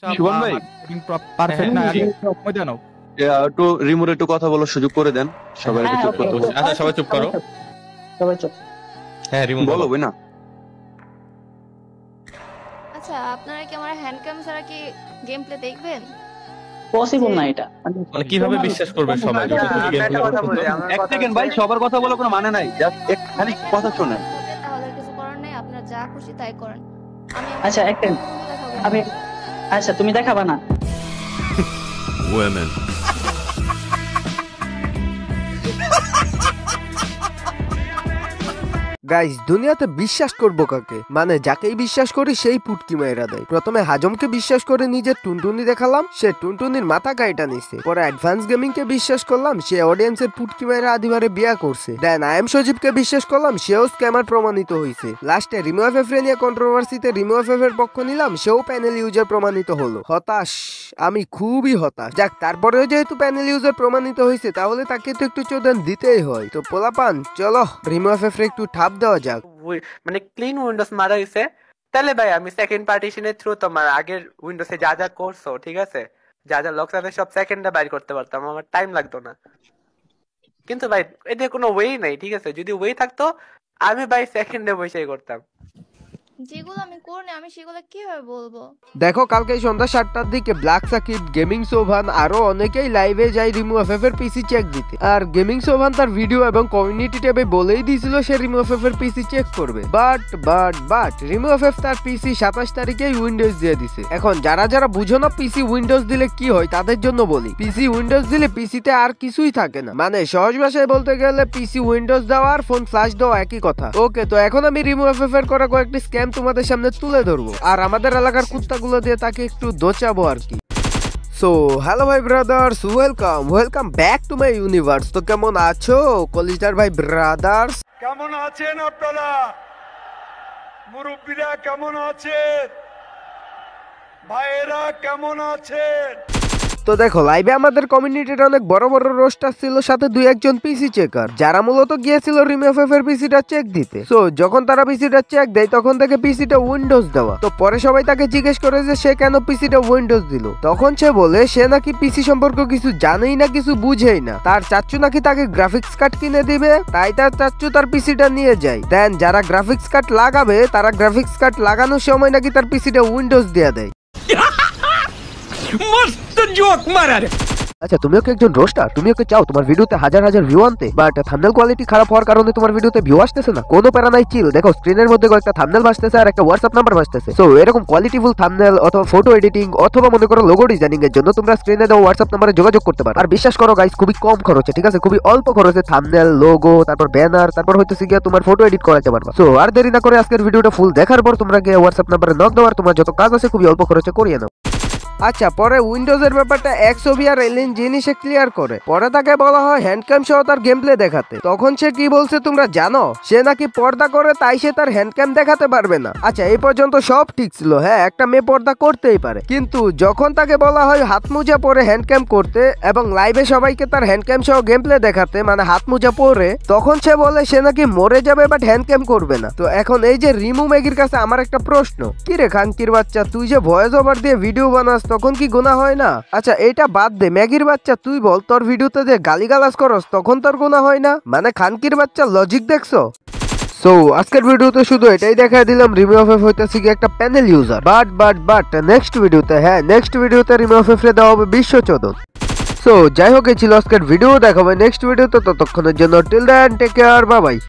শুভন ভাই পারফেক্ট না, আগে সময় দেন। একটু রিমোট একটু কথা বলার সুযোগ করে দেন, সবাই একটু চুপ করতে বসে। আচ্ছা সবাই চুপ করো। সবাই চুপ। হ্যাঁ রিমন বলো বলো। বই না। আচ্ছা, আপনারা কি আমার হ্যান্ড ক্যাম ছাড়া কি গেম প্লে দেখবেন? পসিবল না এটা। মানে কিভাবে বিশ্বাস করবে সবাই যদি তুমি গেম প্লে করতে? এক সেকেন্ড ভাই, সবার কথা বলার কোনো মানে নাই, জাস্ট খালি কথা শুনেন। তাহলে কিছু করার নাই, আপনারা যা খুশি তাই করেন। আমি আচ্ছা একটা আমি আচ্ছা তুমি দেখাবা না। Women. গাইস, দুনিয়াতে বিশ্বাস করবো কাকে? মানে যাকেই বিশ্বাস করি সেই পুটকি মেয়েরা দেয়। প্রথমে হাজমকে বিশ্বাস করে নিজের টুনটুনি দেখালাম, সে টুনটুনির মাথা কাইটা নিছে। পরে অ্যাডভান্স গেমিং কে বিশ্বাস করলাম, সে অডিয়েন্সের পুটকি মেয়েরা আদিবারে বিয়া করছে। দেন আই এম সজীবকে বিশ্বাস করলাম, সেও স্ক্যামার প্রমাণিত হয়েছে। লাস্টে রিমো এফএফ নিয়ে কন্ট্রোভার্সিতে রিমো এফএফ এর পক্ষ নিলাম, সেও প্যানেল ইউজার প্রমাণিত হলো। হতাশ, আমি খুবই হতাশ। যাক, তারপরেও যেহেতু প্যানেল ইউজার প্রমাণিত হয়েছে, তাহলে তাকে তো একটু চোদন দিতেই হয়। তো পোলাপান চলো রিমো এফএফ রে একটু ঠাপ দেওয়া যাক। মানে ক্লিন উইন্ডোজ মারা হয়েছে, তাহলে ভাই আমি সেকেন্ড পার্টিশনের থ্রু তোমার আগের উইন্ডোজে যা যা করছো, ঠিক আছে, যা যা লক আছে সব সেকেন্ডে বাইর করতে পারতাম, আমার টাইম লাগতো না। কিন্তু ভাই এদের কোনো ওয়ে নাই, ঠিক আছে, যদি ওয়ে থাকতো আমি ভাই সেকেন্ডে বসেই করতাম। যেগুলো আমি করিনি, আমি সেগুলো কিভাবে বলবো? দেখো, কালকে সন্ধ্যা 7টার দিকে ব্ল্যাক সাকিব, গেমিং সোভান আরো অনেকেই লাইভে যাই রিমো এফএফ এর পিসি চেক দিতে। আর গেমিং সোভান তার ভিডিও এবং কমিউনিটি ট্যাবে বলেই দিয়েছিল সে রিমো এফএফ এর পিসি চেক করবে। বাট রিমো এফএফ তার পিসি 27 তারিখেই উইন্ডোজ দিয়ে দিছে। এখন যারা যারা বুঝো না পিসি উইন্ডোজ দিলে কি হয়, তাদের জন্য বলি, পিসি উইন্ডোজ দিলে পিসিতে আর কিছুই থাকে না। মানে সহজ ভাষায় বলতে গেলে পিসি উইন্ডোজ দেওয়া আর ফোন ফ্ল্যাশ দেওয়া একই কথা। ওকে, তো এখন আমি রিমো এফএফ এর করা কয়েকটি স্ক্যাম তোমাদের সামনে তুলে ধরবো, আর আমাদের এলাকার কুত্তাগুলো দিয়ে তাকে একটু দোচাবো আর কি। সো হ্যালো ভাই brothers, welcome back to my universe. তো কেমন আছো কলিজার ভাই ব্রাদার্স? কেমন আছেন আপনারা? মুরব্বীরা কেমন আছেন? ভাইয়েরা কেমন আছেন? তো দেখো, লাইভে আমাদের কমিউনিটির অনেক বড় বড় রোস্টার ছিল, সাথে দুই একজন পিসি চেকার, যারা মূলত গিয়েছিল রিমো এফএফ এর পিসিটা চেক দিতে। সো যখন তারা পিসিটা চেক দেয়, তখন থেকে পিসিটা উইন্ডোজ দেওয়া। তো পরে সবাই তাকে জিজ্ঞেস করে যে সে কেন পিসিটা উইন্ডোজ দিল। তখন সে বলে সে নাকি পিসি সম্পর্কে কিছু জানেই না, কিছু বুঝেই না। তার চাচ্চু নাকি তাকে গ্রাফিক্স কার্ড কিনে দিবে, তাই তার চাচ্চু তার পিসিটা নিয়ে যায়। দেন যারা গ্রাফিক্স কার্ড লাগাবে, তারা গ্রাফিক্স কার্ড লাগানোর সময় নাকি তার পিসিটা উইন্ডোজ দিয়ে দেয়। আচ্ছা, তুমিও কি একজন রোস্টার? তুমিও কি চাও তোমার ভিডিওতে হাজার হাজার ভিউ আনতে, বাট থাম্বনেল কোয়ালিটি খারাপ হওয়ার কারণে তোমার ভিডিওতে ভিউ আসতেছে না? কোনো প্যারা নাই, চিল। দেখো, স্ক্রিনের মধ্যে একটা থাম্বনেল ভাসতেছে আর একটা হোয়াটসঅ্যাপ নাম্বার ভাসতেছে। সো এরকম কোয়ালিটিফুল থাম্বনেল অথবা ফটো এডিটিং অথবা মনে করো লোগো ডিজাইনিং এর জন্য তোমরা স্ক্রিনে দেওয়া হোয়াটসঅ্যাপ নাম্বারে যোগাযোগ করতে পারো। আর বিশ্বাস করো গাইস, খুবই কম খরচে, ঠিক আছে, খুবই অল্প খরচে থাম্বনেল, লোগো, তারপর ব্যানার, তারপর হইতেছে গিয়া তোমার ফটো এডিট করাতে পারবা। সো আর দেরি না করে আজকের ভিডিওটা ফুল দেখার পর তোমরা গিয়ে হোয়াটসঅ্যাপ নাম্বারে নক দাও আর তোমার যত কাজ আছে খুবই অল্প খরচে করিয়ে নাও। আচ্ছা, পরে উইন্ডোজের ব্যাপারটা এক্সওবি আর এলিন জিনিসে ক্লিয়ার করে। পরে তাকে বলা হয় হ্যান্ডক্যাম সহ তার গেম প্লে দেখাতে। তখন সে কি বলছে তোমরা জানো? সে নাকি পর্দা করে, তাই সে তার হ্যান্ডক্যাম দেখাতে পারবে না। আচ্ছা, এই পর্যন্ত সব ঠিক ছিল। হ্যাঁ, একটা মেয়ে পর্দা করতেই পারে, কিন্তু যখন তাকে বলা হয় হাত মোজা পরে হ্যান্ডক্যাম করতে এবং লাইভে সবাইকে তার হ্যান্ডক্যাম সহ গেম প্লে দেখাতে, মানে হাত মোজা পরে, তখন সে বলে সে নাকি মরে যাবে বাট হ্যান্ডক্যাম করবে না। তো এখন এই যে রিমু ম্যাগির কাছে আমার একটা প্রশ্ন, কি রে খানকির বাচ্চা, তুই যে ভয়েস ওভার দিয়ে ভিডিও বানাস তখন কি গুনাহ হয় না? আচ্ছা, এটা বাদ দে, ম্যাগির বাচ্চা তুই বল, তোর ভিডিওতে যে গালিগালাজ করস তখন তোর গুনাহ হয় না? মানে খানকির বাচ্চা লজিক দেখছো? সো আজকের ভিডিওতে শুধু এটাই দেখাই দিলাম রিমো এফএফ হইতেছে কি একটা প্যানেল ইউজার। বাট নেক্সট ভিডিওতে রিমো এফএফ রে দেওয়া হবে বিশ্বচোদন। সো যাই হোক, এই ছিল আজকের ভিডিও। দেখাবে নেক্সট ভিডিওতে, ততক্ষণের জন্য till then take care, bye by.